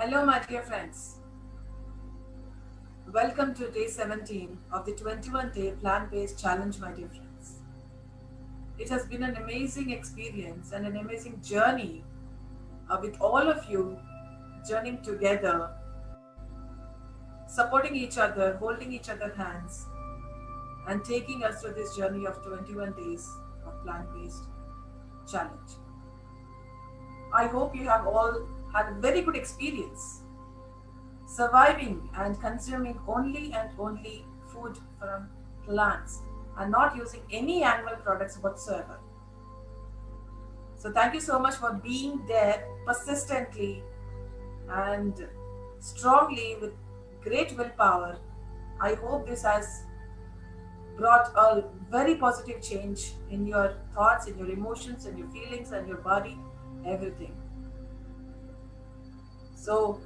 Hello, my dear friends. Welcome to day 17 of the 21-day plant-based challenge, my dear friends. It has been an amazing experience and an amazing journey with all of you journeying together, supporting each other, holding each other's hands, and taking us through this journey of 21 days of plant-based challenge. I hope you have all had a very good experience surviving and consuming only and only food from plants and not using any animal products whatsoever. So, thank you so much for being there persistently and strongly with great willpower. I hope this has brought a very positive change in your thoughts, in your emotions, and your feelings, and your body, everything. So,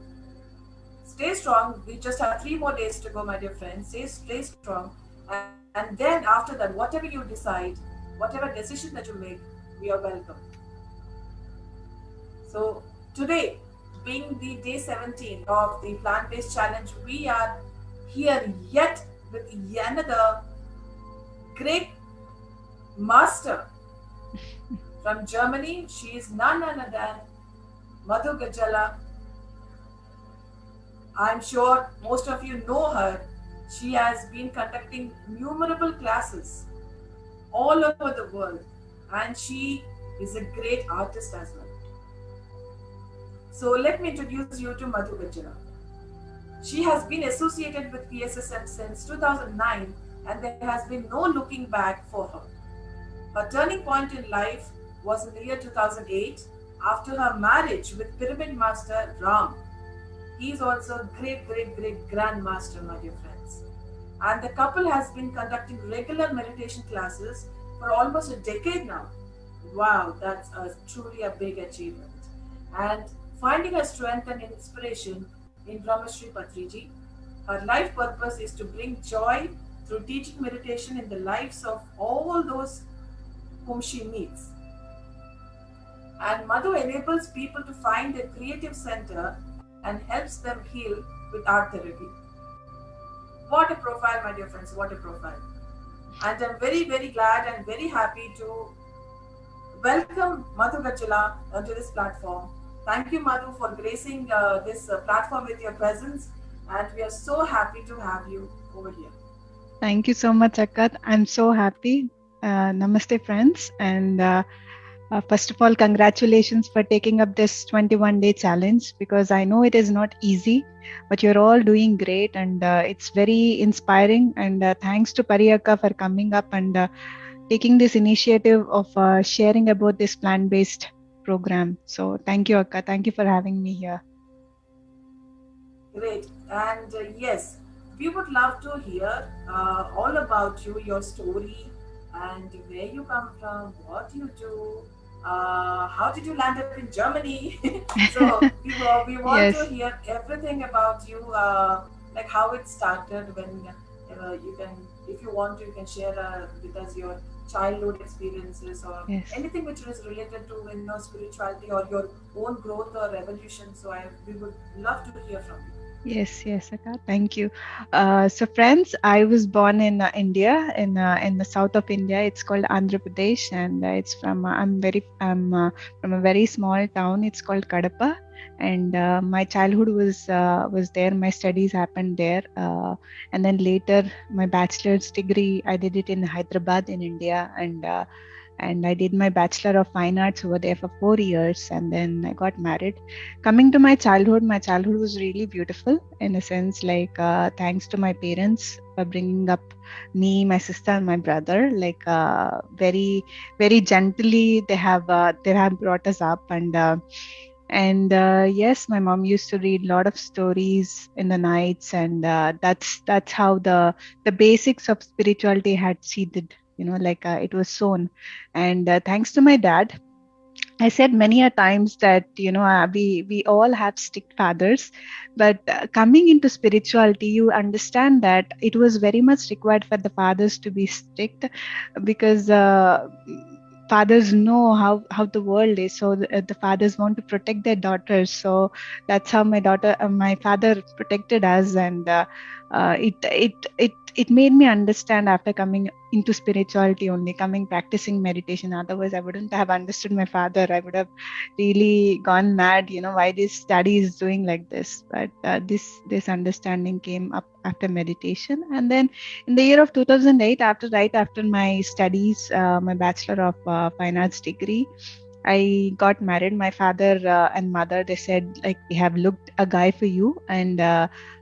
stay strong. We just have 3 more days to go, my dear friends. Stay strong. And then after that, whatever you decide, whatever decision that you make, we are welcome. So today, being the day 17 of the plant-based challenge, we are here yet with another great master from Germany. She is none other than Madhu Gajala. I'm sure most of you know her. She has been conducting innumerable classes all over the world, and she is a great artist as well. So let me introduce you to Madhu Gajala. She has been associated with PSSM since 2009, and there has been no looking back for her. Her turning point in life was in the year 2008 after her marriage with Pyramid Master Ram. He is also a great grandmaster, my dear friends. And the couple has been conducting regular meditation classes for almost a decade now. Wow, that's truly a big achievement. And finding her strength and inspiration in Brahmashri Patriji, her life purpose is to bring joy through teaching meditation in the lives of all those whom she meets. And Madhu enables people to find their creative center and helps them heal with art therapy. What a profile, my dear friends, what a profile. And I'm very glad and very happy to welcome Madhu Gajala onto this platform. Thank you, Madhu, for gracing this platform with your presence. And we are so happy to have you over here. Thank you so much, Akat. I'm so happy. Namaste, friends. And first of all, congratulations for taking up this 21-day challenge, because I know it is not easy, but you're all doing great and it's very inspiring. And thanks to Pariyaka for coming up and taking this initiative of sharing about this plant-based program. So thank you, Akka. Thank you for having me here. Great. And yes, we would love to hear all about you, your story, and where you come from, what you do, how did you land up in Germany? So we want to Yes. hear everything about you, like how it started. When you can, if you want to, you can share with us your childhood experiences or Yes. anything which is related to spirituality or your own growth or evolution. So we would love to hear from you. Yes, Akka. Thank you. So, friends, I was born in India, in the south of India. It's called Andhra Pradesh, and it's from I'm from a very small town. It's called Kadapa, and my childhood was there. My studies happened there, and then later my bachelor's degree I did it in Hyderabad in India, and I did my Bachelor of Fine Arts over there for 4 years, and then I got married. Coming to my childhood was really beautiful in a sense, like thanks to my parents for bringing up me, my sister, and my brother, like very gently they have brought us up, and yes, my mom used to read a lot of stories in the nights, and that's how the basics of spirituality had seeded, like it was sown. And thanks to my dad, I said many a times that we all have strict fathers, but coming into spirituality, you understand that it was very much required for the fathers to be strict, because fathers know how the world is, so the fathers want to protect their daughters. So that's how my father protected us. And it made me understand after coming into spirituality, only coming practicing meditation. Otherwise I wouldn't have understood my father. I would have really gone mad, why this daddy is doing like this. But this understanding came up after meditation. And then in the year of 2008, right after my studies, my Bachelor of Fine Arts degree, I got married. My father and mother, they said, like, we have looked a guy for you, and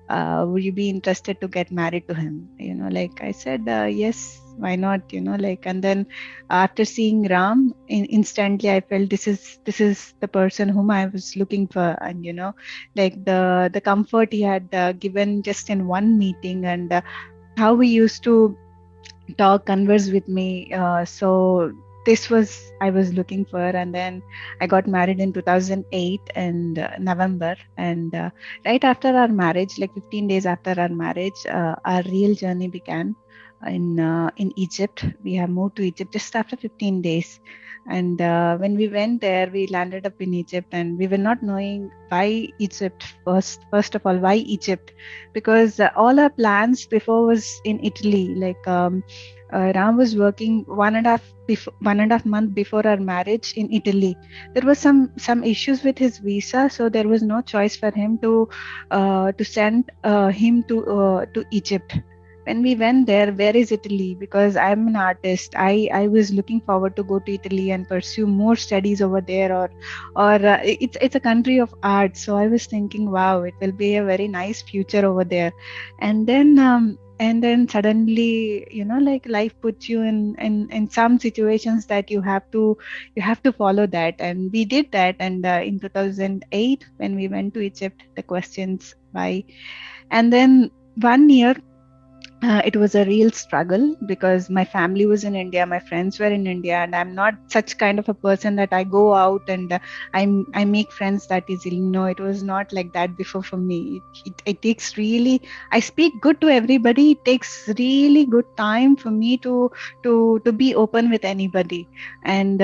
would you be interested to get married to him? Like I said, yes, why not? And then after seeing Ram, instantly I felt this is the person whom I was looking for. And like the comfort he had given just in one meeting, and how he used to converse with me. So this was I was looking for. And then I got married in 2008 and November. And right after our marriage, like 15 days after our marriage, our real journey began in Egypt. We have moved to Egypt just after 15 days. And when we went there, we landed up in Egypt, and we were not knowing why Egypt first of all, why Egypt? Because all our plans before was in Italy. Like Ram was working 1.5 month before our marriage in Italy. There was some issues with his visa, so there was no choice for him to send him to Egypt. When we went there, where is Italy? Because I'm an artist. I was looking forward to go to Italy and pursue more studies over there, or it's a country of art. So I was thinking, wow, it will be a very nice future over there. And then suddenly, like, life puts you in some situations that you have to follow that. And we did that. And in 2008, when we went to Egypt, the questions why. And then 1 year, it was a real struggle, because my family was in India, my friends were in India, and I'm not such kind of a person that I go out and I make friends that easily. No, it was not like that before for me. It takes really, I speak good to everybody. It takes really good time for me to be open with anybody. And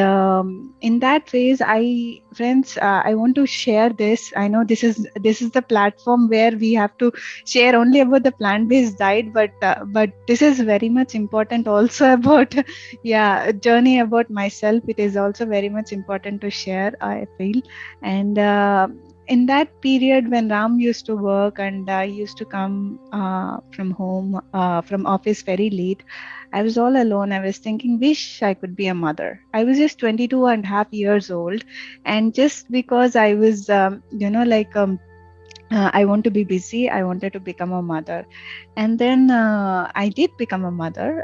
in that phase, friends, I want to share this. I know this is the platform where we have to share only about the plant-based diet, but this is very much important also about yeah, journey about myself. It is also very much important to share, I feel. And in that period when Ram used to work, and I used to come from office very late, I was all alone. I was thinking, wish I could be a mother. I was just 22 and a half years old, and just because I was I want to be busy, I wanted to become a mother. And then I did become a mother.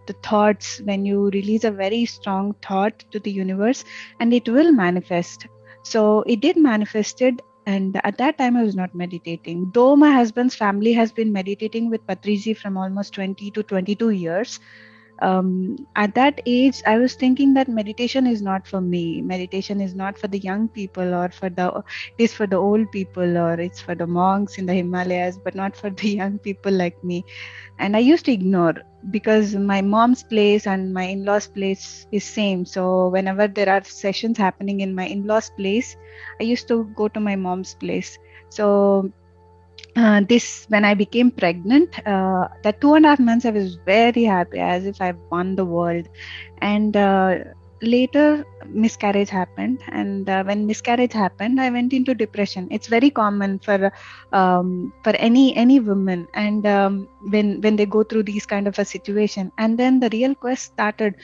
The thoughts, when you release a very strong thought to the universe, and it will manifest. So it did manifested. And at that time I was not meditating, though my husband's family has been meditating with Patriji from almost 20 to 22 years. At that age, I was thinking that meditation is not for me. Meditation is not for the young people, or it is for the old people, or it's for the monks in the Himalayas, but not for the young people like me. And I used to ignore, because my mom's place and my in-laws place is same. So whenever there are sessions happening in my in-laws place, I used to go to my mom's place. So when I became pregnant, that 2.5 months, I was very happy, as if I won the world. And later, miscarriage happened. And when miscarriage happened, I went into depression. It's very common for any woman. And when they go through these kind of a situation, and then the real quest started.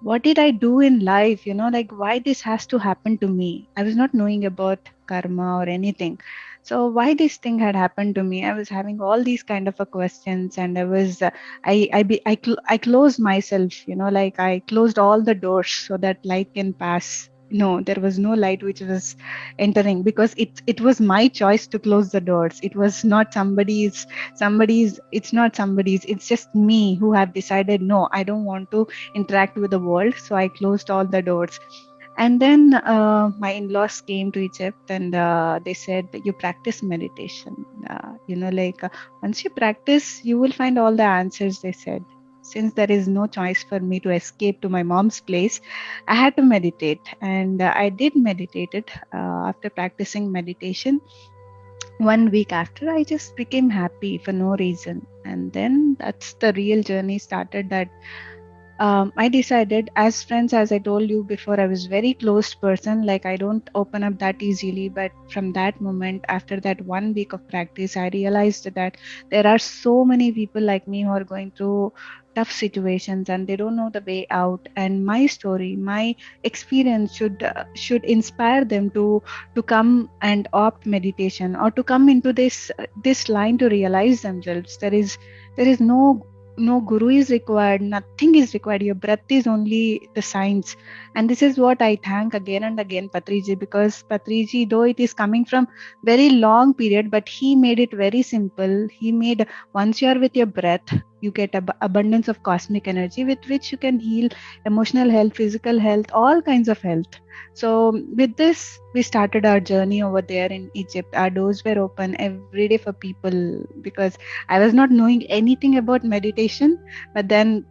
What did I do in life? Like, why this has to happen to me? I was not knowing about karma or anything. So why this thing had happened to me? I was having all these kind of a questions, and I was I closed myself. Like, I closed all the doors so that light can pass. No, there was no light which was entering, because it was my choice to close the doors. It was not somebody's. It's not somebody's. It's just me who have decided, no, I don't want to interact with the world. So I closed all the doors. And then my in-laws came to Egypt, and they said, you practice meditation. Once you practice, you will find all the answers, they said. since there is no choice for me to escape to my mom's place, I had to meditate. And I did meditate it. After practicing meditation, 1 week after, I just became happy for no reason. And then that's the real journey started. That I decided, as friends, as I told you before, I was very closed person. Like, I don't open up that easily. But from that moment, after that 1 week of practice, I realized that there are so many people like me who are going through tough situations and they don't know the way out. And my story, my experience should inspire them to come and opt meditation, or to come into this line to realize themselves. There is no guru is required, nothing is required. Your breath is only the science. And this is what I thank again and again Patriji, because Patriji, though it is coming from very long period, but he made it very simple. He made, once you are with your breath, you get abundance of cosmic energy with which you can heal emotional health, physical health, all kinds of health. So with this, we started our journey over there in Egypt. Our doors were open every day for people, because I was not knowing anything about meditation. But then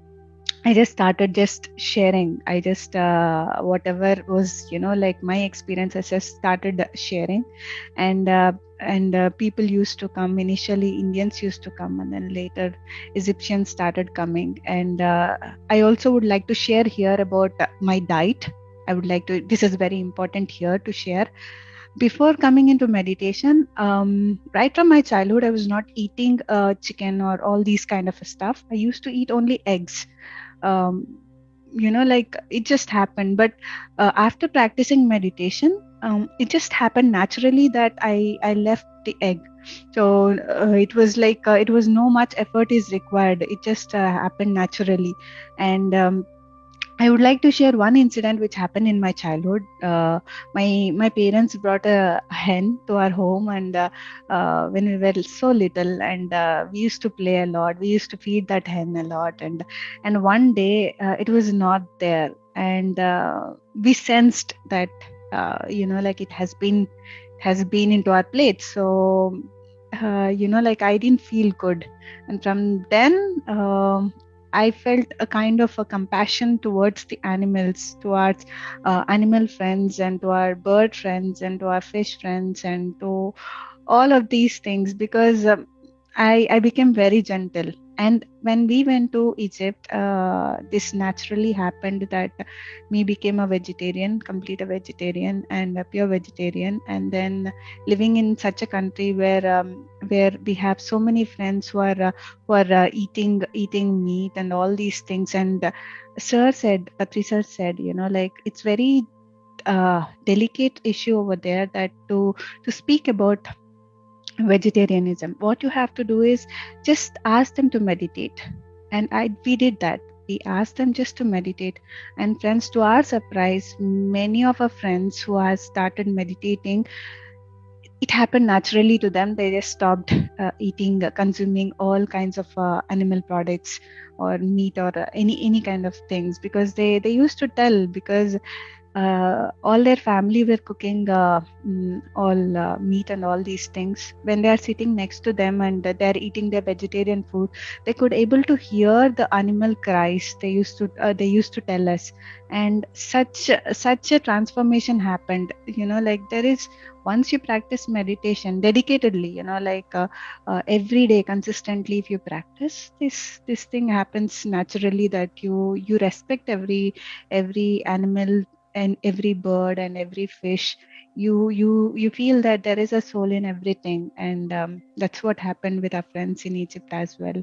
I just started just sharing. I just, whatever was, like my experience, I just started sharing. And people used to come. Initially, Indians used to come, and then later Egyptians started coming. And I also would like to share here about my diet. I would like to, this is very important here to share. Before coming into meditation, right from my childhood, I was not eating chicken or all these kind of stuff. I used to eat only eggs. Like it just happened. But after practicing meditation, it just happened naturally that I left the egg. So it was like, it was no much effort is required. It just happened naturally. And I would like to share one incident which happened in my childhood. My parents brought a hen to our home, and when we were so little, and we used to play a lot. We used to feed that hen a lot, and one day it was not there, and we sensed that like it has been into our plate. So like I didn't feel good, and from then. I felt a kind of a compassion towards the animals, towards animal friends, and to our bird friends, and to our fish friends, and to all of these things, because I became very gentle. And when we went to Egypt, this naturally happened that me became a vegetarian, complete a vegetarian and a pure vegetarian. And then living in such a country where we have so many friends who are eating meat and all these things. And Patri sir said, like it's very delicate issue over there, that to speak about vegetarianism, what you have to do is just ask them to meditate. And we did that. We asked them just to meditate. And friends, to our surprise, many of our friends who have started meditating, it happened naturally to them. They just stopped consuming all kinds of animal products or meat, or any kind of things, because they used to tell, because all their family were cooking all meat and all these things. When they are sitting next to them and they are eating their vegetarian food, they could able to hear the animal cries. They used to tell us. And such a transformation happened. Like there is, once you practice meditation dedicatedly, every day consistently, if you practice this thing happens naturally, that you respect every animal and every bird and every fish. You feel that there is a soul in everything. And that's what happened with our friends in Egypt as well.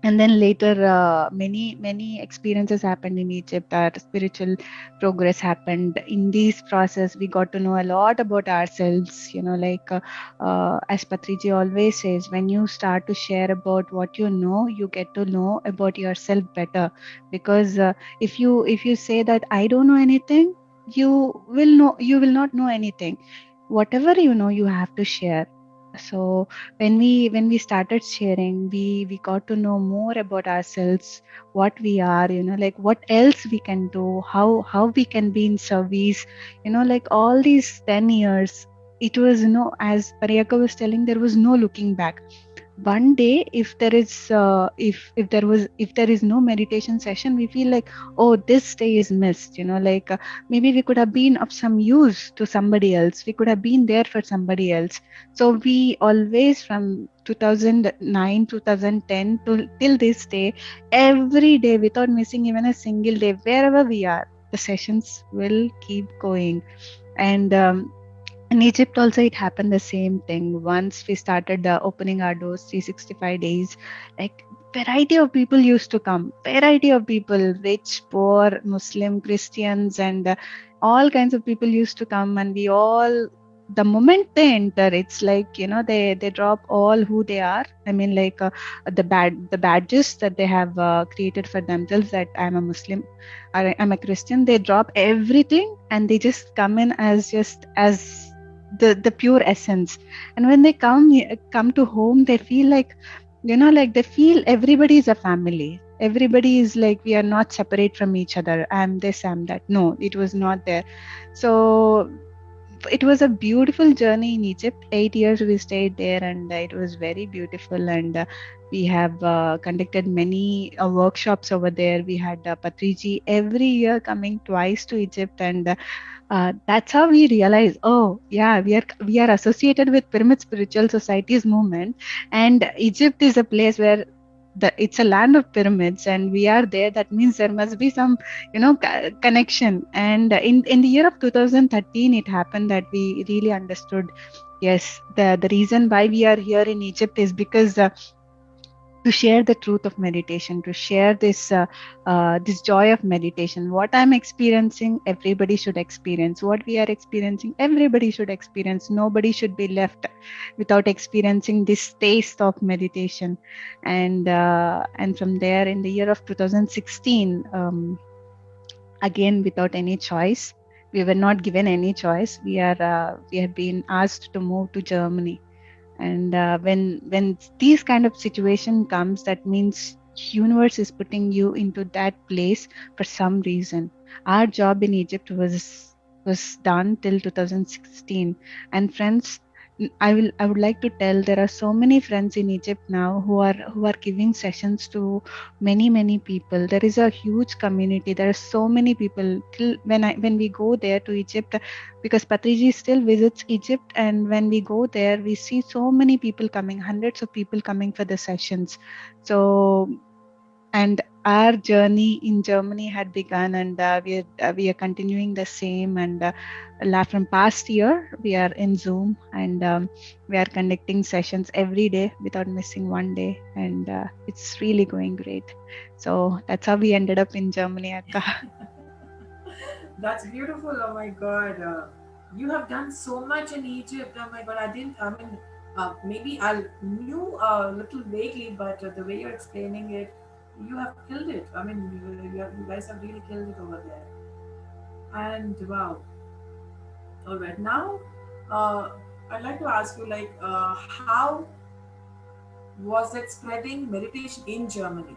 And then later, many experiences happened in Egypt. Our spiritual progress happened. In this process, we got to know a lot about ourselves. As Patriji always says, when you start to share about what you know, you get to know about yourself better. Because if you say that I don't know anything, you will not know anything. Whatever you know, you have to share. So when we started sharing, we got to know more about ourselves, what we are, like what else we can do, how we can be in service, like all these 10 years. It was, as Pariyaka was telling, there was no looking back. one day, if there is if there is no meditation session, we feel like, oh, this day is missed, like maybe we could have been of some use to somebody else, we could have been there for somebody else. So we always, from 2009 2010 to till this day, every day without missing even a single day, wherever we are, the sessions will keep going. And in Egypt also it happened the same thing. Once we started opening our doors 365 days, like variety of people used to come, variety of people, rich, poor, Muslim, Christians, and all kinds of people used to come. And we all, the moment they enter, it's like, they drop all who they are. I mean, like the badges that they have created for themselves, that I'm a Muslim or I'm a Christian, they drop everything and they just come in as just as the pure essence. And when they come to home, they feel like, like they feel everybody is a family, everybody is like, we are not separate from each other, I'm this, I'm that. No, it was not there. So it was a beautiful journey in Egypt. 8 years we stayed there, and it was very beautiful. And we have conducted many workshops over there. We had Patriji every year coming twice to Egypt, and that's how we realize, oh yeah, we are associated with Pyramid Spiritual Society's movement, and Egypt is a place where it's a land of pyramids, and we are there. That means there must be some, connection. And in the year of 2013, it happened that we really understood. Yes, the reason why we are here in Egypt is because to share the truth of meditation, to share this joy of meditation. What I'm experiencing, everybody should experience. What we are experiencing, everybody should experience. Nobody should be left without experiencing this taste of meditation. And from there, in the year of 2016, again without any choice, we were not given any choice. We have been asked to move to Germany. And when these kind of situation comes, that means universe is putting you into that place for some reason. Our job in Egypt was done till 2016. And friends, I would like to tell, there are so many friends in Egypt now who are giving sessions to many people. There is a huge community. There are so many people. Till when we go there to Egypt, because Patriji still visits Egypt, and when we go there, we see so many people coming, hundreds of people coming for the sessions. So, and our journey in Germany had begun, and we are continuing the same. And from past year, we are in Zoom, and we are conducting sessions every day without missing one day, and it's really going great. So that's how we ended up in Germany, Akka. That's beautiful. Oh my God. You have done so much in Egypt. Oh my God. I mean, maybe I knew a little vaguely, but the way you're explaining it, you have killed it. I mean, you guys have really killed it over there. And wow. All right. Now, uh, I'd like to ask you, like, how was it spreading meditation in Germany?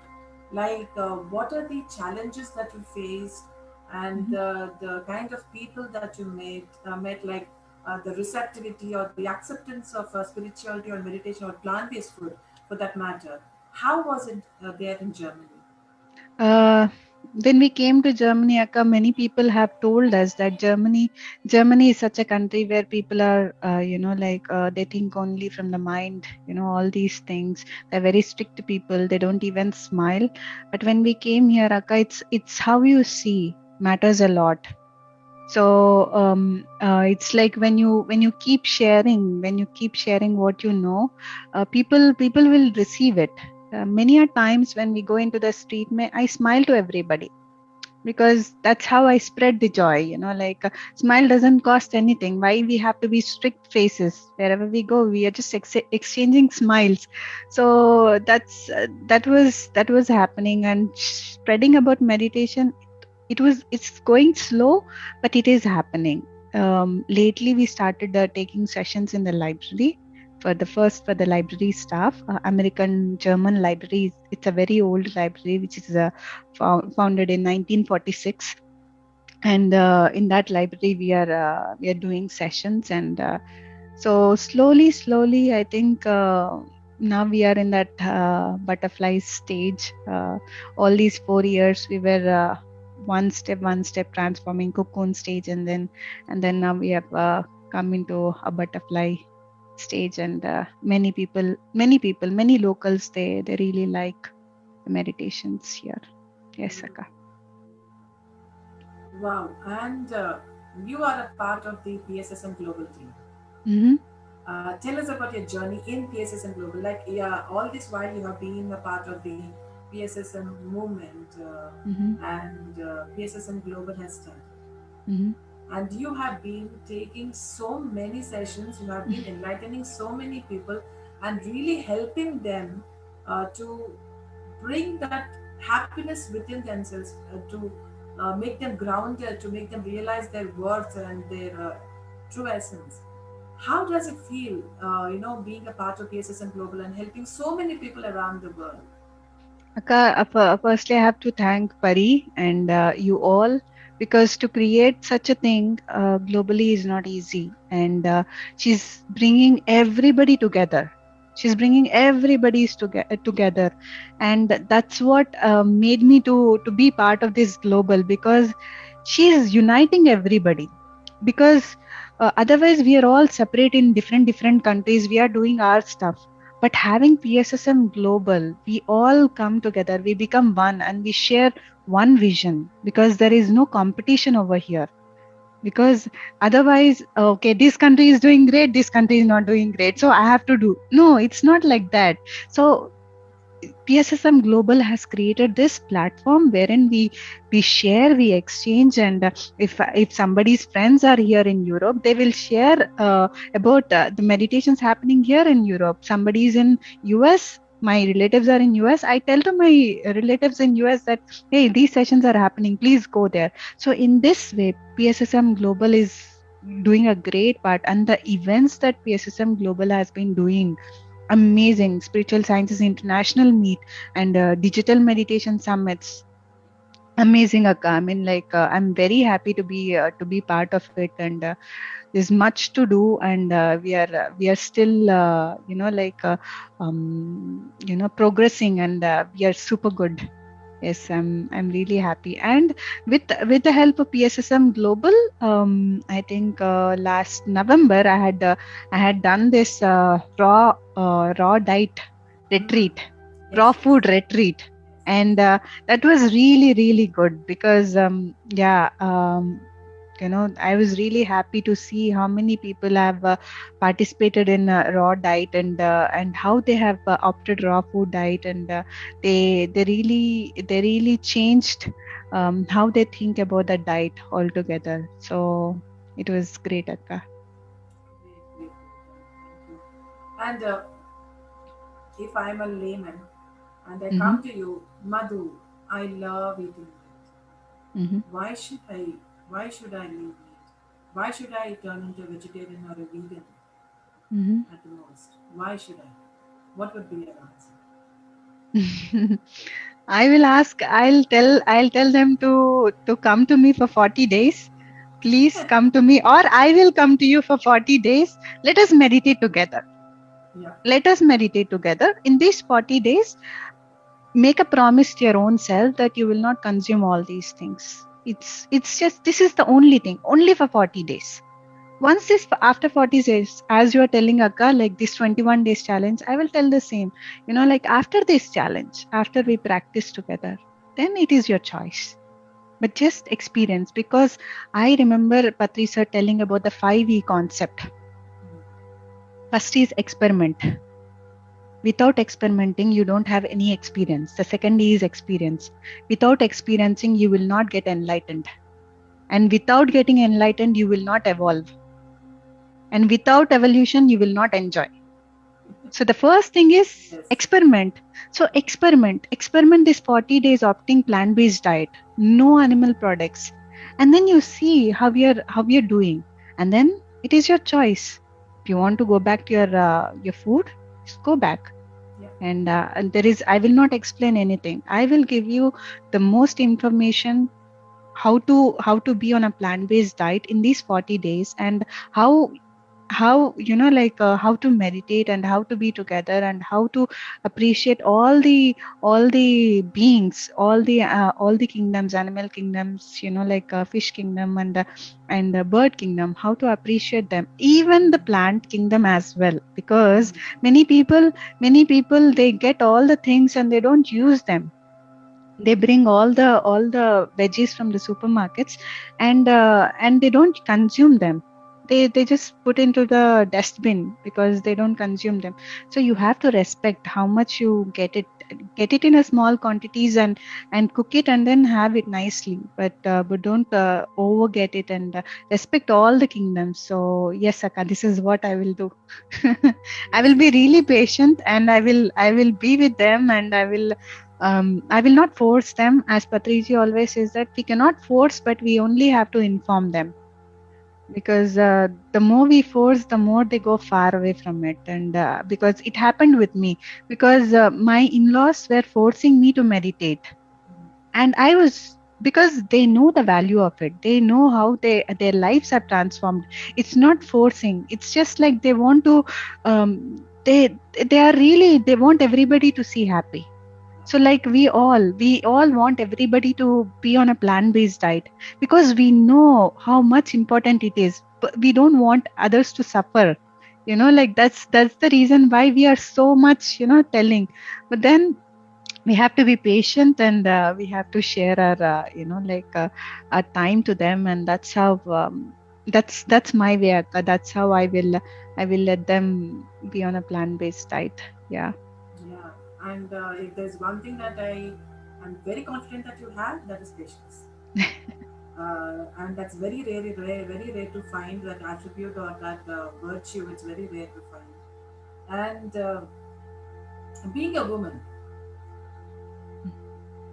Like, what are the challenges that you faced, and the kind of people that you met, like the receptivity or the acceptance of spirituality or meditation or plant-based food, for that matter? How was it there in Germany? Uh, when we came to Germany, Akka, many people have told us that Germany is such a country where people are, like they think only from the mind, all these things. They're very strict people. They don't even smile. But when we came here, Akka, it's how you see matters a lot. So it's like when you keep sharing what you know, people will receive it. Many a times when we go into the street, I smile to everybody, because that's how I spread the joy. Like smile doesn't cost anything. Why we have to be strict faces? Wherever we go, we are just exchanging smiles. So that was happening, and spreading about meditation. It's going slow, but it is happening. Lately we started taking sessions in the library, for the library staff, American German library. It's a very old library, which is founded in 1946. And in that library we are doing sessions. And so slowly I think now we are in that butterfly stage. All these 4 years we were one step transforming cocoon stage, and then now we have come into a butterfly stage. And many locals, they really like the meditations here. Yes, Akka. Wow. And you are a part of the PSSM Global team. Mm-hmm. Tell us about your journey in PSSM Global. Like, yeah, all this while you have been a part of the PSSM movement, Mm-hmm. and PSSM Global has started. Mm-hmm. And you have been taking so many sessions, you have been enlightening so many people and really helping them to bring that happiness within themselves, to make them grounded, to make them realize their worth and their true essence. How does it feel, being a part of PSSM Global and helping so many people around the world? Akka, firstly, I have to thank Pari and you all, because to create such a thing globally is not easy. And she's bringing everybody together. She's bringing everybody's together, and that's what made me to be part of this global, because she is uniting everybody. Because otherwise we are all separate in different countries. We are doing our stuff, but having PSSM Global, we all come together, we become one, and we share one vision, because there is no competition over here. Because otherwise, okay, this country is doing great, this country is not doing great, so I have to do. No, it's not like that. So PSSM Global has created this platform wherein we share, we exchange, and if somebody's friends are here in Europe, they will share about the meditations happening here in Europe. Somebody is in US. My relatives are in US. I tell to my relatives in US that, hey, these sessions are happening. Please go there. So in this way, PSSM Global is doing a great part, and the events that PSSM Global has been doing, amazing. Spiritual Sciences International Meet and digital meditation summits, amazing, Akka. I mean, like, I'm very happy to be part of it. And there's much to do, and we are still progressing, and we are super good. Yes, I'm really happy. And with the help of PSSM Global, I think last November I had done this raw diet Mm. retreat, Yes, raw yes. food retreat. And that was really good, because I was really happy to see how many people have participated in raw diet, and how they have opted raw food diet. And they really changed how they think about the diet altogether. So it was great, Akka. Great, great, great. Thank you. And if I'm a layman and I Mm-hmm. come to you, Madhu, I love eating meat. Mm-hmm. Why should I? Why should I leave meat? Why should I turn into a vegetarian or a vegan Mm-hmm. at the most? Why should I? What would be your answer? I'll tell them to come to me for 40 days. Please come to me, or I will come to you for 40 days. Let us meditate together. Yeah. Let us meditate together. In these 40 days, make a promise to your own self that you will not consume all these things. It's just, this is the only thing, only for 40 days. Once this, after 40 days, as you are telling, Akka, like this 21 days challenge, I will tell the same. Like, after this challenge, after we practice together, then it is your choice. But just experience, because I remember Patri sir telling about the 5E concept. First is experiment. Without experimenting, you don't have any experience. The second is experience. Without experiencing, you will not get enlightened. And without getting enlightened, you will not evolve. And without evolution, you will not enjoy. So the first thing is Yes. experiment. So experiment this 40 days opting plant-based diet, no animal products. And then you see how you're doing. And then it is your choice. If you want to go back to your food, just go back. Yeah. And there is, I will not explain anything. I will give you the most information, how to be on a plant based diet in these 40 days, and how how, how to meditate and how to be together and how to appreciate all the beings, all the kingdoms, animal kingdoms, fish kingdom and the bird kingdom, how to appreciate them, even the plant kingdom as well, because many people they get all the things and they don't use them. They bring all the veggies from the supermarkets, and they don't consume them. They just put into the dustbin because they don't consume them. So you have to respect how much you get it in a small quantities, and cook it and then have it nicely, but don't over get it, and respect all the kingdoms. So yes, Akka, this is what I will do. I will be really patient, and I will be with them, and I will not force them. As Patriji always says, that we cannot force, but we only have to inform them. Because the more we force, the more they go far away from it. And because it happened with me, because my in-laws were forcing me to meditate, and I was, because they know the value of it. They know how their lives are transformed. It's not forcing. It's just like they want to. They are really, they want everybody to see happy. So like we all want everybody to be on a plant-based diet, because we know how much important it is. But we don't want others to suffer. Like that's the reason why we are so much, telling. But then we have to be patient, and we have to share our time to them, and that's how that's my way, Akka. That's how I will let them be on a plant-based diet. Yeah. Yeah, and if there's one thing that I am very confident that you have, that is patience. And that's very rare to find that attribute or that virtue. It's very rare to find. And being a woman,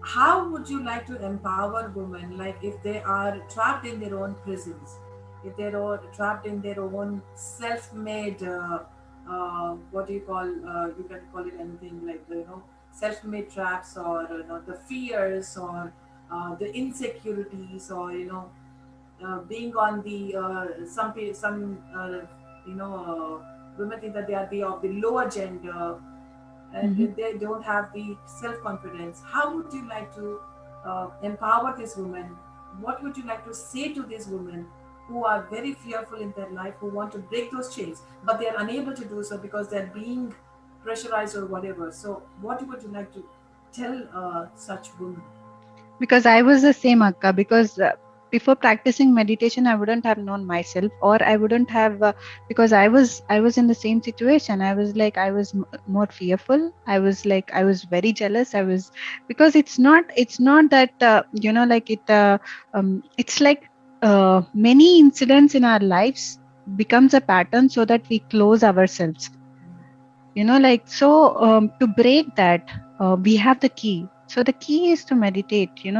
how would you like to empower women? Like if they are trapped in their own prisons, if they're all trapped in their own self-made, what do you call? You can call it anything like self-made traps, or the fears, or the insecurities, or being on the some women think that they are the of the lower gender, and Mhm. if they don't have the self confidence. How would you like to empower these women? What would you like to say to these women who are very fearful in their life, who want to break those chains, but they are unable to do so because they're being pressurized or whatever? So, what would you like to tell such women? Because I was the same, Akka. Because before practicing meditation, I wouldn't have known myself, or I wouldn't have, because I was in the same situation. I was like, I was more fearful. I was very jealous. Because it's not that, it's like many incidents in our lives becomes a pattern, so that we close ourselves. To break that, we have the key. So the key is to meditate. You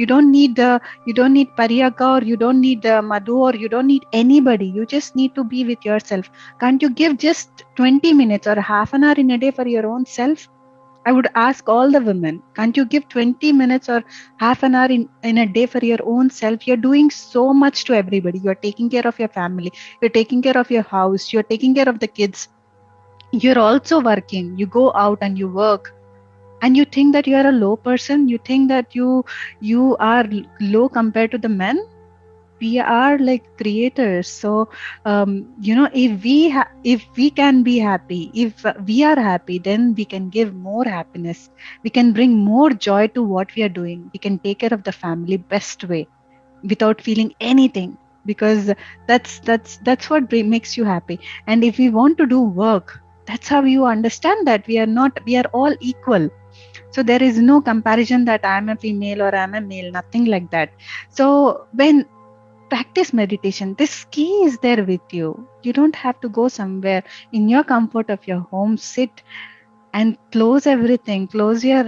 don't need Pariyaga, or you don't need Madhu, or you don't need anybody. You just need to be with yourself. Can't you give just 20 minutes or half an hour in a day for your own self? I would ask all the women, can't you give 20 minutes or half an hour in a day for your own self? You're doing so much to everybody. You're taking care of your family, you're taking care of your house, you're taking care of the kids, you're also working. You go out and you work, and you think that you are a low person. You think that you are low compared to the men. We are like creators. So if we can be happy, if we are happy, then we can give more happiness. We can bring more joy to what we are doing. We can take care of the family best way, without feeling anything, because that's what makes you happy. And if we want to do work, that's how you understand that we are all equal. So there is no comparison that I'm a female or I'm a male, nothing like that. So when practice meditation, this key is there with you. You don't have to go somewhere. In your comfort of your home, sit and close everything. Close your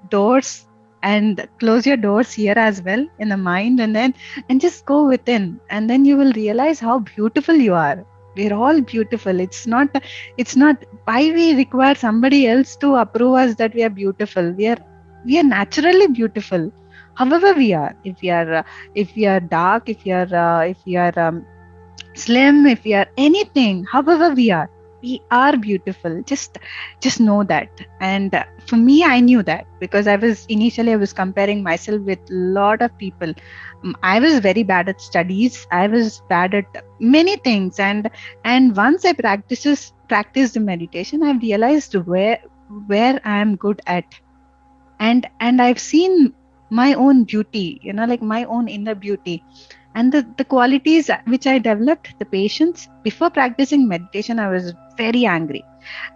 doors, and close your doors here as well in the mind, and just go within, and then you will realize how beautiful you are. We're all beautiful. It's not why we require somebody else to approve us that we are beautiful. We are naturally beautiful, however we are. If we are dark, if we are slim, if we are anything, however we are beautiful. Just know that. And for me, I knew that because I was comparing myself with a lot of people. I was very bad at studies. I was bad at many things, and once I practiced the meditation, I've realized where I am good at, and I've seen my own beauty, like my own inner beauty, and the qualities which I developed, the patience. Before practicing meditation, I was very angry.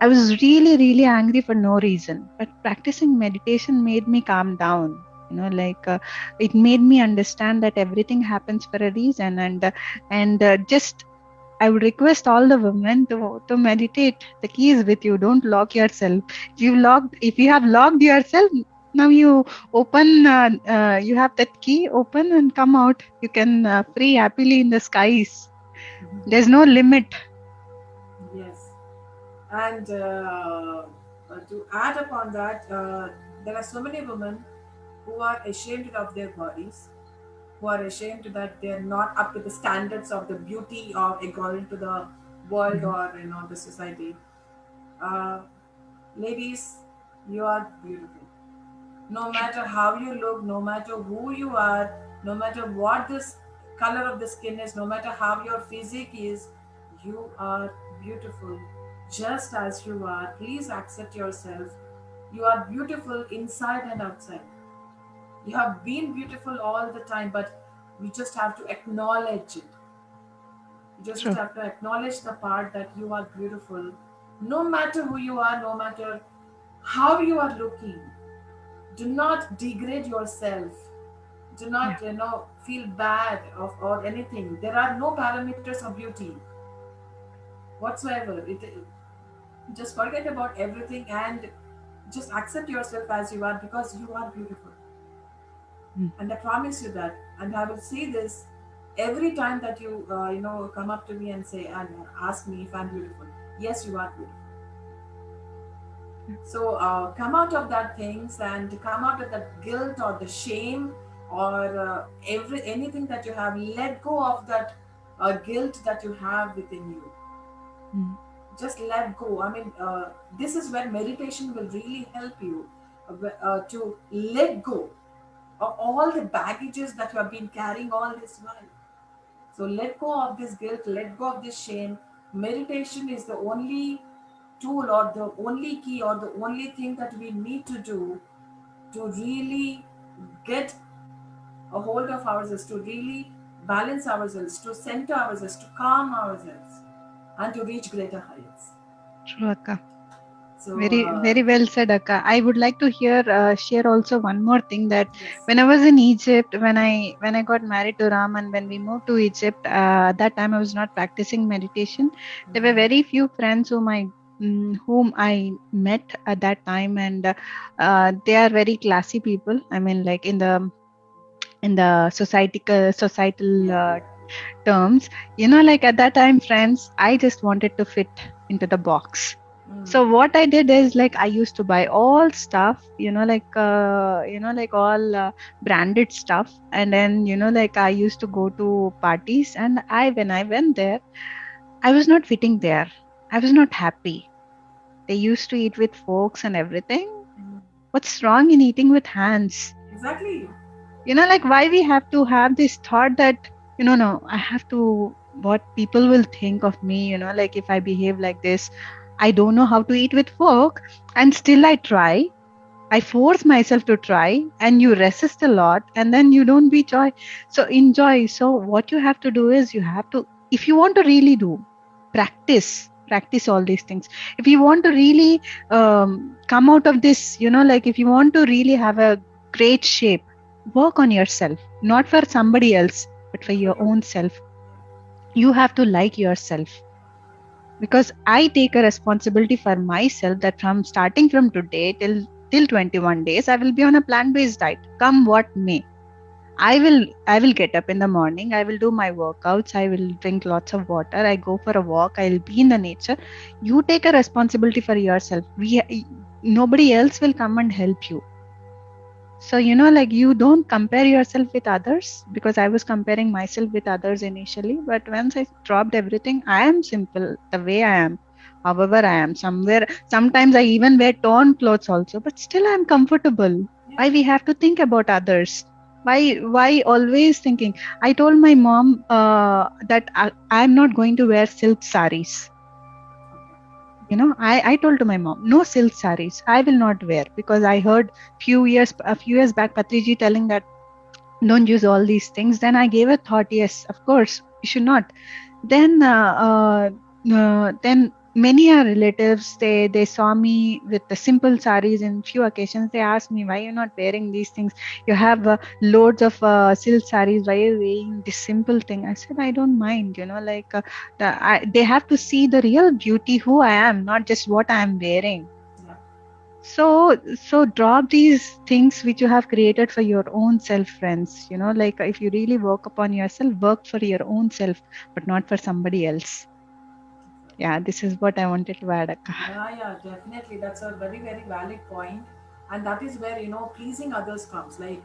I was really, really angry for no reason. But practicing meditation made me calm down. It made me understand that everything happens for a reason, and just I would request all the women to meditate. The key is with you. Don't lock yourself. If you have locked yourself, now you open. You have that key. Open and come out. You can free happily in the skies. There's no limit. Yes. And to add upon that, there are so many women who are ashamed of their bodies, who are ashamed that they are not up to the standards of the beauty of according to the world or the society. Uh, Ladies, you are beautiful. No matter how you look, no matter who you are, no matter what this color of the skin is, no matter how your physique is, you are beautiful just as you are. Please accept yourself. You are beautiful inside and outside. You have been beautiful all the time, but you just have to acknowledge it. You just True. have to acknowledge the part that you are beautiful. No matter who you are, no matter how you are looking, do not degrade yourself. Do Yeah. not feel bad or anything. There are no parameters of beauty whatsoever. Just forget about everything and just accept yourself as you are, because you are beautiful. Mm. And I promise you that. And I will say this every time that you come up to me and say and ask me if I'm beautiful. Yes, you are beautiful. So come out of that things and come out of that guilt or the shame or anything that you have. Let go of that guilt that you have within you. Mm. Just let go. I mean, this is where meditation will really help you to let go of all the baggages that you have been carrying all this while. So let go of this guilt, let go of this shame. Meditation is the only tool or the only key or the only thing that we need to do to really get a hold of ourselves, to really balance ourselves, to center ourselves, to calm ourselves, and to reach greater heights. True, Akka. So, Very, very well said, Akka. I would like to share also one more thing, that yes. when I was in Egypt, when I got married to Ram, and when we moved to Egypt, at that time I was not practicing meditation. There were very few friends whom I met at that time, and they are very classy people. I mean, like in the societal Yeah, terms, like at that time, friends, I just wanted to fit into the box. mm, So what I did is, like, I used to buy all stuff, like all branded stuff, and then like I used to go to parties, and when I went there, I was not fitting there. I was not happy. They used to eat with forks and everything. mm. What's wrong in eating with hands? Exactly. Like, why we have to have this thought that, no, I have to, what people will think of me, like if I behave like this. I don't know how to eat with fork, and still I try. I force myself to try, and you resist a lot, and then you don't be joy. So enjoy. So what you have to do is, you have to, if you want to really do, practice all these things. If you want to really come out of this, like if you want to really have a great shape, work on yourself, not for somebody else, but for your Absolutely. own self. You have to like yourself, because I take a responsibility for myself, that from starting from today till 21 days, I will be on a plant based diet, come what may. I will get up in the morning, I will do my workouts, I will drink lots of water, I go for a walk, I'll be in the nature. You take a responsibility for yourself. Nobody else will come and help you. So, like you don't compare yourself with others, because I was comparing myself with others initially. But once I dropped everything, I am simple the way I am. However, I am sometimes I even wear torn clothes also, but still I'm comfortable. Yeah. Why we have to think about others? Why always thinking? I told my mom that I'm not going to wear silk saris. I told to my mom, no silk saris. I will not wear, because I heard a few years back, Patriji telling that don't use all these things. Then I gave a thought, yes, of course, you should not. Then many are relatives, they saw me with the simple saris. In few occasions they asked me, why you're not wearing these things? You have loads of silk saris, why are you wearing this simple thing? I said, I don't mind, like they have to see the real beauty who I am, not just what I am wearing. Yeah. So drop these things which you have created for your own self, friends. Like if you really work upon yourself, work for your own self, but not for somebody else. Yeah, this is what I wanted to add, Akka. Yeah, definitely. That's a very, very valid point. And that is where, pleasing others comes. Like,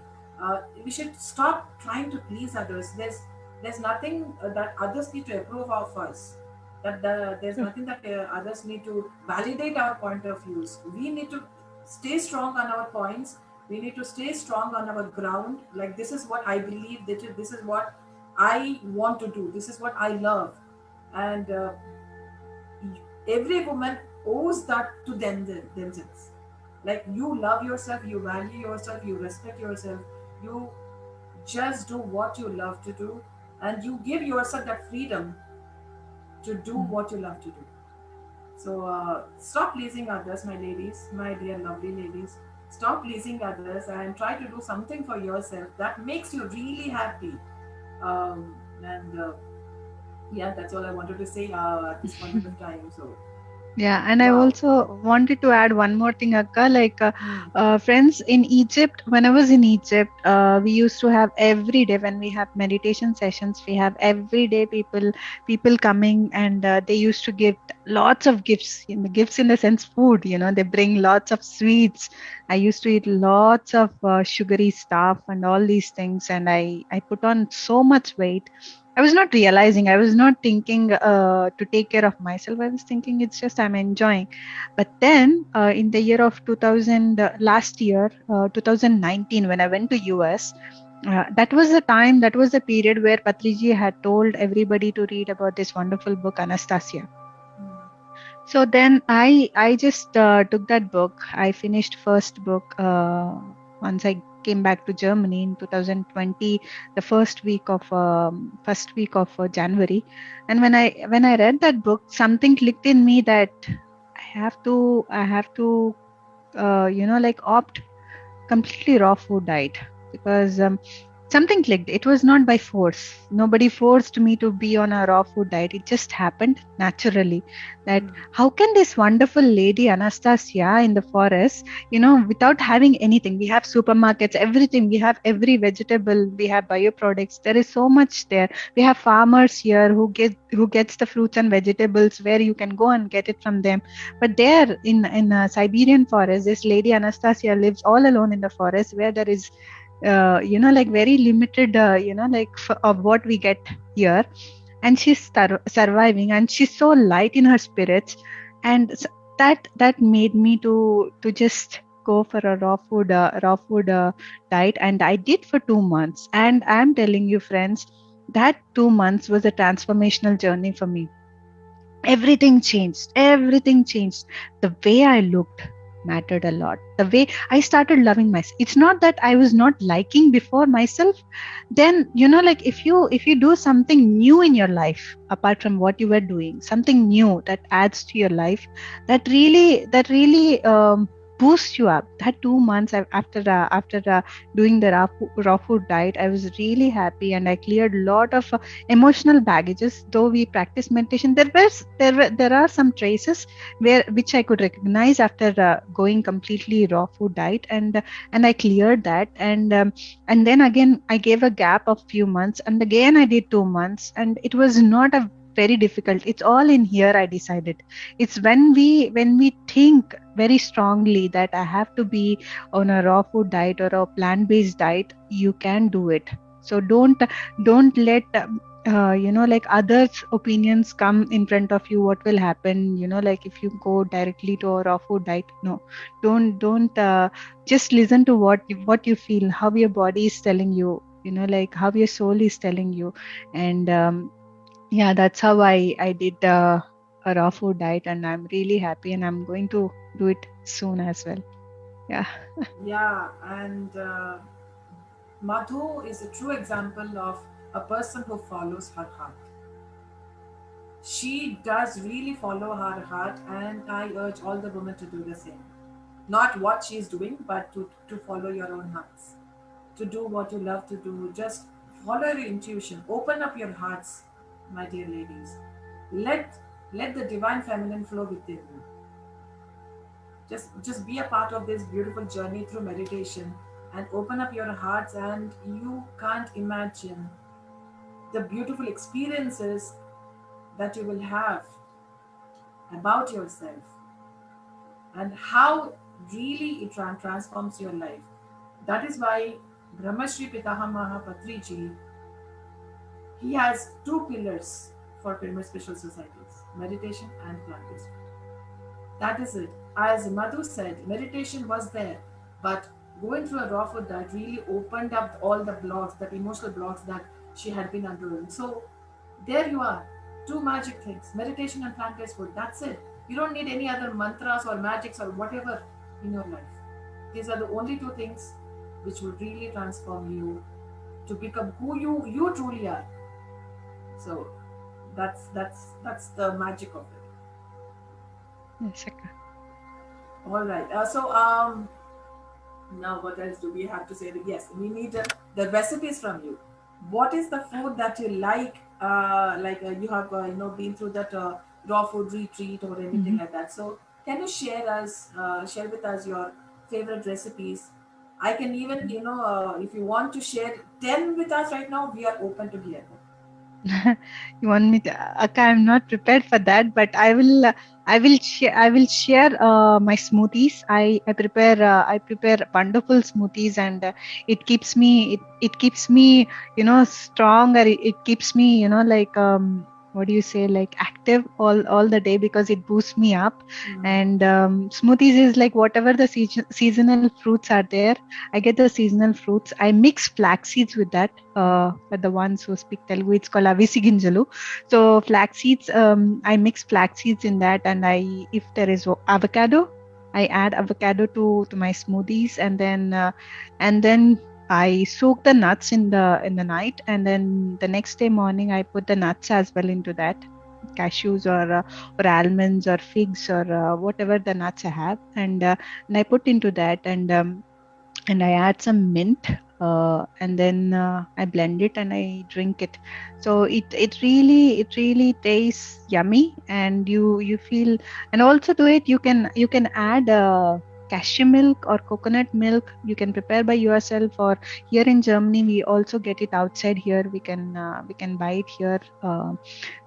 we should stop trying to please others. There's nothing that others need to approve of us. There's Sure. nothing that others need to validate our point of views. We need to stay strong on our points. We need to stay strong on our ground. Like, this is what I believe. This is what I want to do. This is what I love. And every woman owes that to themselves. Like, you love yourself, you value yourself, you respect yourself, you just do what you love to do, and you give yourself that freedom to do Mm. what you love to do. So stop pleasing others, my ladies, my dear lovely ladies. Stop pleasing others and try to do something for yourself that makes you really happy. And yeah, that's all I wanted to say at this point of time. So Yeah, and I wow. also wanted to add one more thing, Akka. Like, Hmm. friends, in Egypt, when I was in Egypt, we used to have every day when we have meditation sessions. We have every day people coming, and they used to give lots of gifts. Gifts in the sense food. They bring lots of sweets. I used to eat lots of sugary stuff and all these things, and I put on so much weight. I was not realizing, I was not thinking to take care of myself. I was thinking it's just I'm enjoying. But then in the year of 2000, last year, 2019, when I went to US, that was the time, that was the period where Patriji had told everybody to read about this wonderful book, Anastasia. So then I just took that book. I finished first book once I came back to Germany in 2020, the first week of January. And when I read that book, something clicked in me that I have to like opt completely raw food diet, because something clicked. It was not by force. Nobody forced me to be on a raw food diet. It just happened naturally. That Hmm. how can this wonderful lady Anastasia in the forest, without having anything, we have supermarkets, everything, we have every vegetable, we have bioproducts. There is so much there. We have farmers here who gets the fruits and vegetables where you can go and get it from them. But there in a Siberian forest, this lady Anastasia lives all alone in the forest, where there is like very limited, of what we get here. And she's surviving, and she's so light in her spirits. And that made me to just go for a raw food diet. And I did for 2 months. And I'm telling you, friends, that 2 months was a transformational journey for me. Everything changed. The way I looked mattered a lot. The way I started loving myself. It's not that I was not liking before myself. Then, like if you do something new in your life apart from what you were doing, something new that adds to your life, that really boosts you up. That 2 months after doing the raw food diet, I was really happy, and I cleared a lot of emotional baggages. Though we practice meditation, there are some traces which I could recognize after going completely raw food diet. And I cleared that. And then again I gave a gap of few months, and again I did 2 months, and it was not a very difficult. It's all in here, I decided. It's when we think very strongly that I have to be on a raw food diet or a plant-based diet, you can do it. So don't let like others opinions come in front of you. What will happen, like if you go directly to a raw food diet? No, don't just listen to what you feel, how your body is telling you, like how your soul is telling you. And yeah, that's how I did a raw food diet, and I'm really happy, and I'm going to do it soon as well. Yeah. Yeah, and Madhu is a true example of a person who follows her heart. She does really follow her heart, and I urge all the women to do the same. Not what she's doing, but to follow your own hearts. To do what you love to do. Just follow your intuition. Open up your hearts, my dear ladies. Let let the divine feminine flow within you. Just be a part of this beautiful journey through meditation and open up your hearts, and you can't imagine the beautiful experiences that you will have about yourself and how really it transforms your life. That is why Brahmashri Pitahamaha Patriji, he has two pillars for pyramid spiritual societies: meditation and plant-based. That is it. As Madhu said, meditation was there, but going through a raw food diet really opened up all the blocks, that emotional blocks that she had been undergoing. So there you are, two magic things: meditation and plant-based food. That's it. You don't need any other mantras or magics or whatever in your life. These are the only two things which will really transform you to become who you truly are. So that's the magic of it. Yes, Akka. All right. Now what else do we have to say? Yes, we need the recipes from you. What is the food that you like? You have been through that raw food retreat or anything Mhm. like that. So can you share with us your favorite recipes? I can even if you want to share 10 with us right now, we are open to hear them. You want me to? Okay, I'm not prepared for that, but I will share my smoothies. I prepare wonderful smoothies, and it keeps me strong, or it keeps me like what do you say, like active all the day, because it boosts me up. Mm. And smoothies is like whatever the seasonal fruits are there. I get the seasonal fruits. I mix flax seeds with that. For the ones who speak Telugu, it's called avisi ginjalu. So flax seeds, I mix flax seeds in that, and if there is avocado, I add avocado to my smoothies, and then I soak the nuts in the night, and then the next day morning I put the nuts as well into that, cashews or almonds or figs or whatever the nuts I have, and I put into that, and I add some mint, and then I blend it and I drink it. So it really tastes yummy, and you feel. And also to it you can add cashew milk or coconut milk. You can prepare by yourself, or here in Germany we also get it outside here. We can buy it here.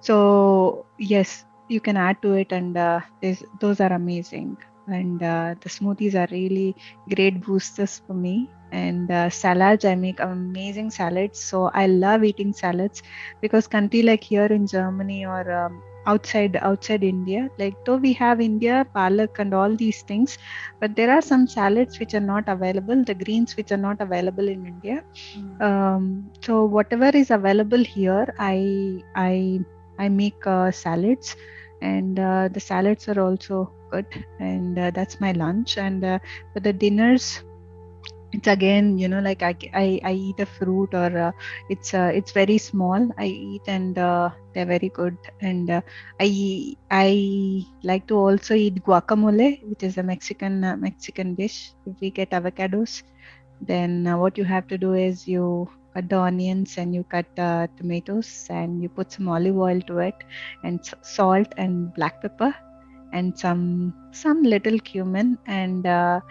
So yes, you can add to it, and those are amazing. And the smoothies are really great boosters for me. And salads, I make amazing salads. So I love eating salads, because country like here in Germany or outside India, like though we have India, palak and all these things, but there are some salads which are not available, the greens which are not available in India. Mm. So whatever is available here, I make salads, and the salads are also good, and that's my lunch. And for the dinners, it's again like I eat a fruit, or it's very small I eat, and they're very good. And I like to also eat guacamole, which is a Mexican dish. If we get avocados, then what you have to do is you cut the onions, and you cut tomatoes, and you put some olive oil to it, and salt and black pepper, and some little cumin, and a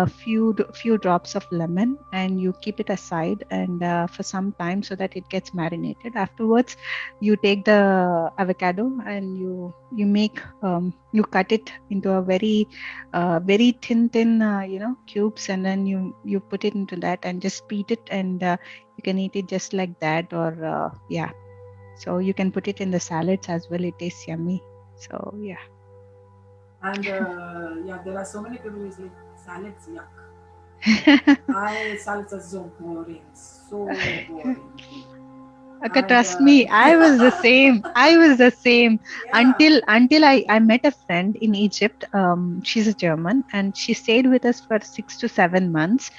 few drops of lemon, and you keep it aside and for some time so that it gets marinated. Afterwards, you take the avocado and you cut it into a very thin cubes, and then you put it into that and just beat it, and you can eat it just like that, or yeah. So you can put it in the salads as well. It tastes yummy. So yeah. And yeah, there are so many people who say salads, yuck. Salads are so boring, so boring. Okay, And trust me, I was the same. I was the same yeah, until I met a friend in Egypt. She's a German, and she stayed with us for 6 to 7 months,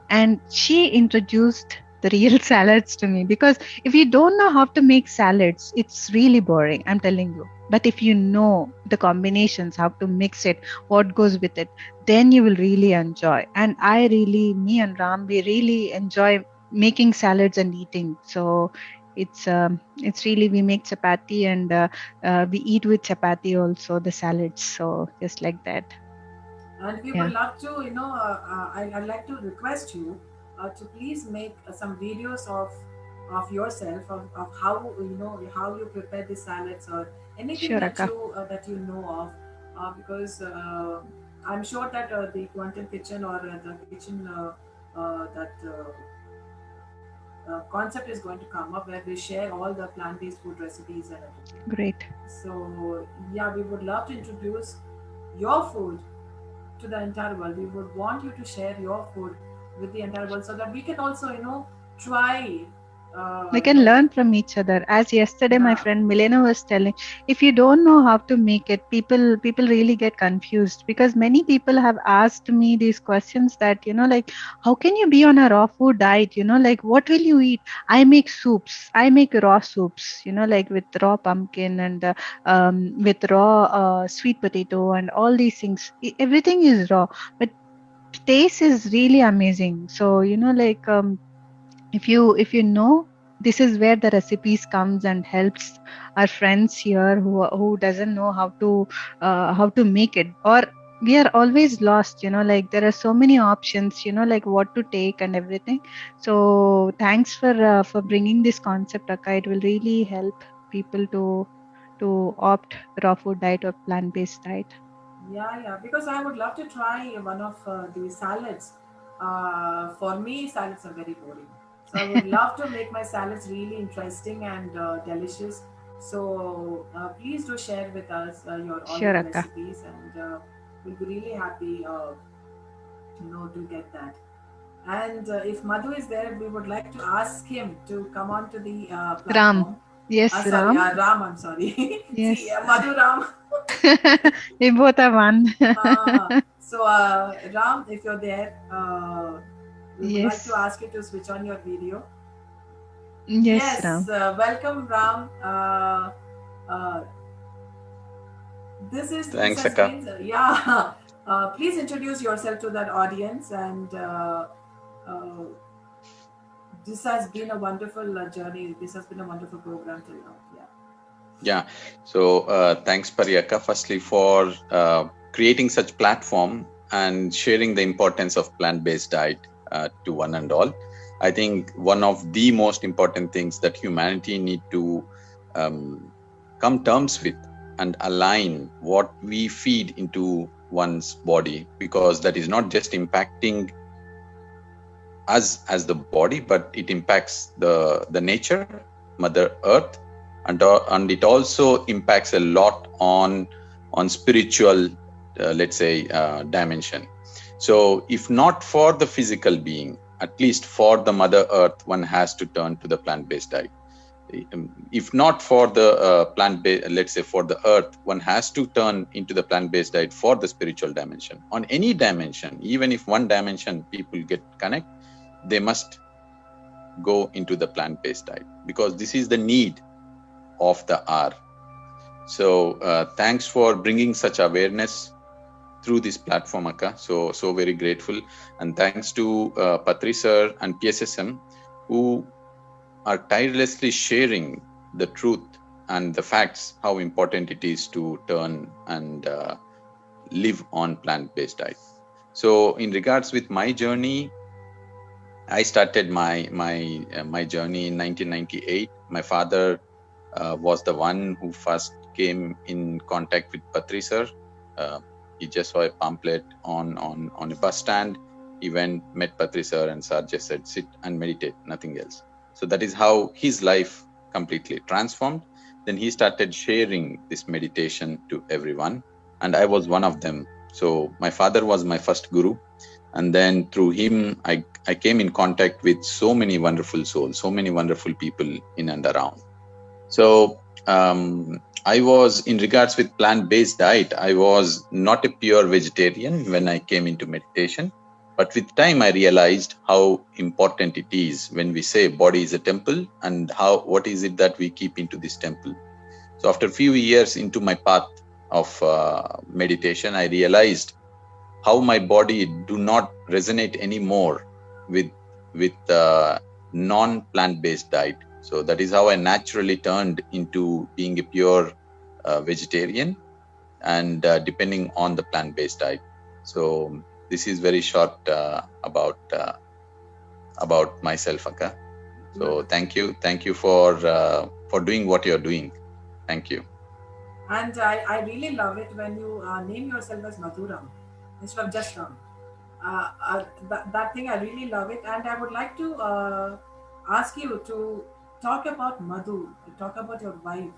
and she introduced the real salads to me, because if you don't know how to make salads, it's really boring. I'm telling you. But if you know the combinations, how to mix it, what goes with it, then you will really enjoy. And me and Ram, we really enjoy making salads and eating. So it's really, we make chapati, and we eat with chapati also the salads, so just like that. and we would Yeah, love to, I'd like to request you to please make some videos of yourself, of how how you prepare the salads, or anything sure, Akka. that you know of, because I'm sure that the Quantum Kitchen, or the kitchen that concept is going to come up, where we share all the plant-based food recipes and everything. Great. So yeah, we would love to introduce your food to the entire world. We would want you to share your food with the entire world, so that we can also, try, We can learn from each other. As yesterday, my yeah, friend Milena was telling, if you don't know how to make it, people really get confused, because many people have asked me these questions that, like, how can you be on a raw food diet? Like, what will you eat? I make soups. I make raw soups. Like with raw pumpkin, and with raw sweet potato and all these things. Everything is raw, but taste is really amazing. So like, if you know, this is where the recipes comes and helps our friends here who doesn't know how to make it, or we are always lost, like there are so many options, like what to take and everything. So thanks for bringing this concept, Akka. It will really help people to opt raw food diet or plant-based diet. yeah, because I would love to try one of the salads. For me, salads are very boring, so I would love to make my salads really interesting and delicious. So please do share with us all Sure, your Akka. recipes, and we'll be really happy, to get that. And if Madhu is there, we would like to ask him to come on to the Ram. platform. Yes, Sorry, Ram. Ram, I'm sorry. See, Yes. Madhu Ram. We both are one. So, Ram, if you're there, we would like to Yes. ask you to switch on your video. Yes, Yes, Ram. welcome, Ram. Uh, this Thanks, has Akka. been, yeah. Please introduce yourself to that audience, and uh, this has been a wonderful journey. This has been a wonderful program till now. Yeah. So thanks, Pariyaka, firstly for creating such platform and sharing the importance of plant-based diet to one and all. I think one of the most important things that humanity need to come terms with and align what we feed into one's body, because that is not just impacting us as the body, but it impacts the nature, Mother Earth, and it also impacts a lot on spiritual, let's say, dimension. So if not for the physical being, at least for the Mother Earth, one has to turn to the plant-based diet. If not for the plant-based, let's say for the earth, one has to turn into the plant-based diet for the spiritual dimension. On any dimension, even if one dimension people get connect, they must go into the plant-based diet, because this is the need of the hour. So thanks for bringing such awareness through this platform, Akka. So very grateful. And thanks to Patri sir and PSSM, who are tirelessly sharing the truth and the facts how important it is to turn and live on plant-based diet. So in regards with my journey, I started my journey in 1998. My father was the one who first came in contact with Patri sir. He just saw a pamphlet on a bus stand. He went, met Patri sir, and sir just said, sit and meditate, nothing else. So that is how his life completely transformed. Then he started sharing this meditation to everyone, and I was one of them. So my father was my first guru, and then through him, I came in contact with so many wonderful souls, so many wonderful people in and around. So I was, in regards with plant-based diet, I was not a pure vegetarian when I came into meditation. But with time, I realized how important it is when we say body is a temple, and what is it that we keep into this temple. So after a few years into my path of meditation, I realized how my body do not resonate anymore with non-plant-based diet. So that is how I naturally turned into being a pure vegetarian and depending on the plant-based diet. So this is very short about myself, Akka. So thank you for doing what you're doing. Thank you. And I really love it when you name yourself as Madhuram instead of just Ram. That thing, I really love it. And I would like to ask you to talk about Madhu, talk about your wife.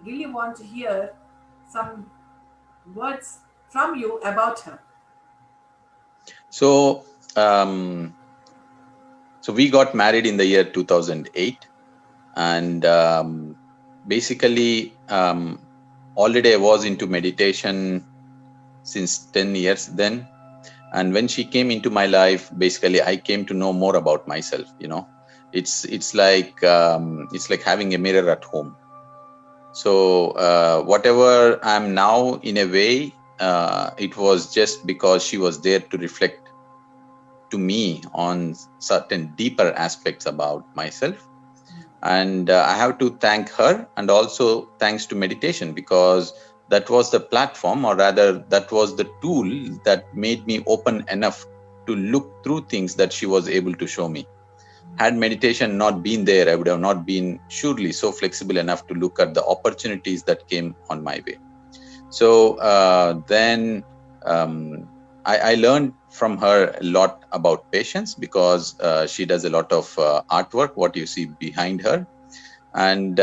Really want to hear some words from you about her. So we got married in the year 2008, and basically already I was into meditation since 10 years then. And when she came into my life, basically I came to know more about myself. It's like having a mirror at home. So whatever I'm now, in a way, it was just because she was there to reflect to me on certain deeper aspects about myself. And I have to thank her, and also thanks to meditation, because that was the platform, or rather that was the tool that made me open enough to look through things that she was able to show me. Had meditation not been there, I would have not been surely so flexible enough to look at the opportunities that came on my way. So then I learned from her a lot about patience, because she does a lot of artwork, what you see behind her. And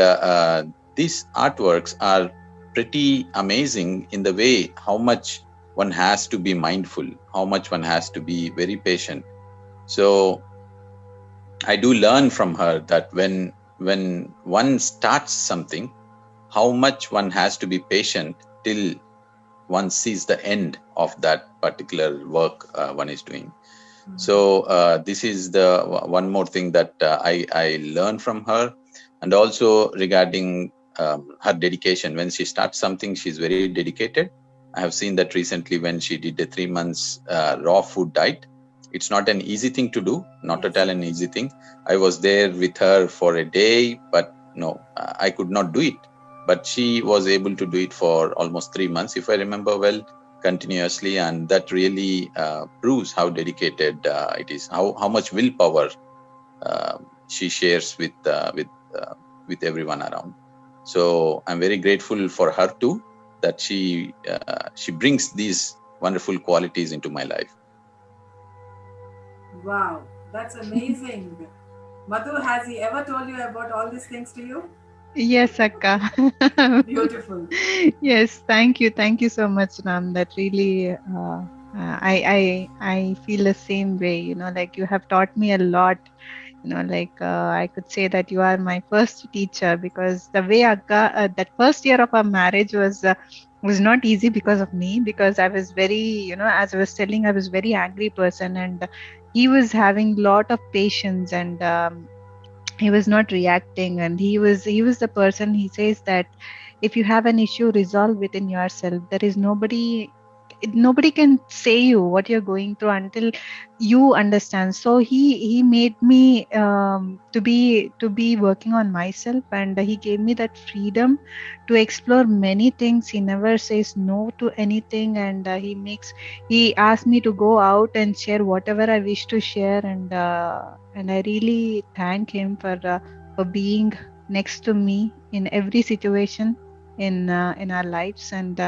these artworks are pretty amazing in the way how much one has to be mindful, how much one has to be very patient. So I do learn from her that when one starts something, how much one has to be patient till one sees the end of that particular work one is doing. Mm-hmm. So this is the one more thing that I learned from her. And also regarding her dedication. When she starts something, she's very dedicated. I have seen that recently when she did a 3 months raw food diet. It's not an easy thing to do, not at all an easy thing. I was there with her for a day, but no, I could not do it. But she was able to do it for almost 3 months, if I remember well, continuously. And that really proves how dedicated it is, how much willpower she shares with everyone around. So I'm very grateful for her too, that she brings these wonderful qualities into my life. Wow, that's amazing. Madhu, has he ever told you about all these things to you? Yes, Akka. Beautiful. Yes, thank you so much, Ram. That really, I feel the same way. Like you have taught me a lot. I could say that you are my first teacher, because the way Akka, that first year of our marriage was not easy because of me, because I was very, as I was telling, I was very angry person, and he was having lot of patience, and he was not reacting, and he was the person. He says that if you have an issue, resolve within yourself. There is nobody nobody can say you what you're going through until you understand. So he made me to be working on myself, and he gave me that freedom to explore many things. He never says no to anything, and he asked me to go out and share whatever I wish to share, and I really thank him for being next to me in every situation in our lives. And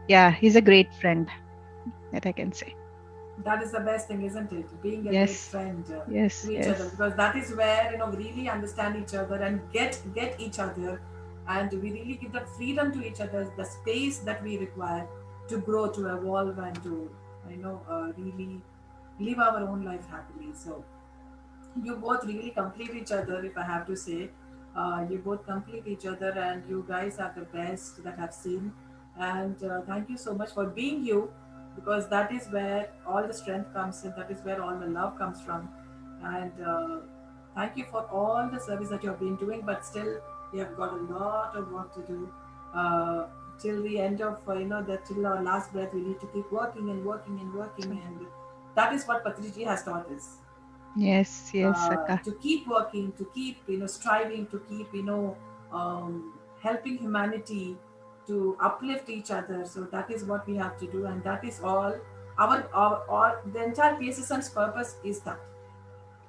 yeah, he's a great friend, that I can say. That is the best thing, isn't it? Being a great Yes, friend yes, to each yes. other, because that is where we really understand each other and get each other, and we really give that freedom to each other, the space that we require to grow, to evolve, and to really live our own life happily. So you both really complete each other, if I have to say. You both complete each other, and you guys are the best that I've seen. And thank you so much for being you, because that is where all the strength comes in, that is where all the love comes from. And thank you for all the service that you have been doing, but still, you have got a lot of work to do. Uh, till the end of, that till our last breath, we need to keep working and working and working. And that is what Patriji has taught us, Yes, yes, Akka. to keep working, to keep striving, to keep helping humanity to uplift each other. So that is what we have to do, and that is all. Our the entire PSSM's purpose is that.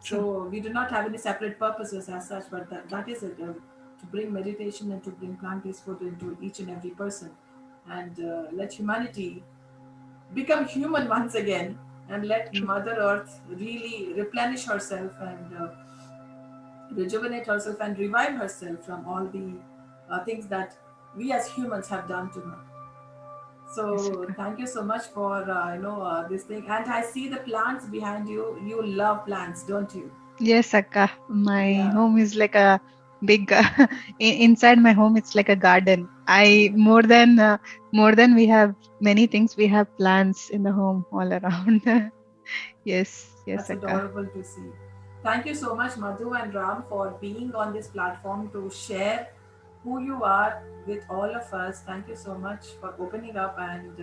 True. So we do not have any separate purposes as such, but that is it, to bring meditation and to bring plant-based food into each and every person, and let humanity become human once again, and let True. Mother Earth really replenish herself, and rejuvenate herself, and revive herself from all the things that we as humans have done to her. Yes, So Akka. thank you so much for this thing. And I see the plants behind you. You love plants, don't you? Yes, Akka. My Yeah. home is like a big inside my home it's like a garden. I Yeah. more than we have many things, we have plants in the home all around. Yes, yes, That's Akka. adorable to see. Thank you so much, Madhu and Ram, for being on this platform to share who you are with all of us. Thank you so much for opening up and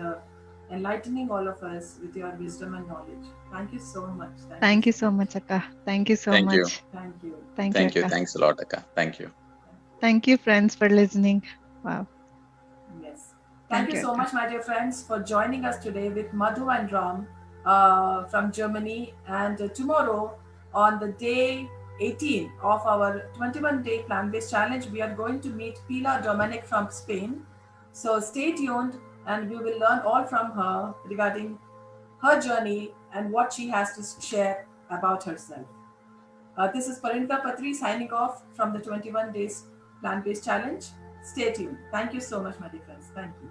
enlightening all of us with your wisdom and knowledge. Thank you so much. Thank you Thank you so so much. much, Akka. Thank you so Thank you. much. Thank you. Thank you, Thank you. Akka. Thanks a lot, Akka. Thank you. Thank you, friends, for listening. Wow. Yes. Thank Thank you you, so Akka. much, my dear friends, for joining us today with Madhu and Ram from Germany. And tomorrow, on the day 18 of our 21-day plant-based challenge, we are going to meet Pilar Dominic from Spain. So stay tuned, and we will learn all from her regarding her journey and what she has to share about herself. This is Parinita Patri signing off from the 21 Days Plant Based Challenge. Stay tuned. Thank you so much, my dear friends. Thank you.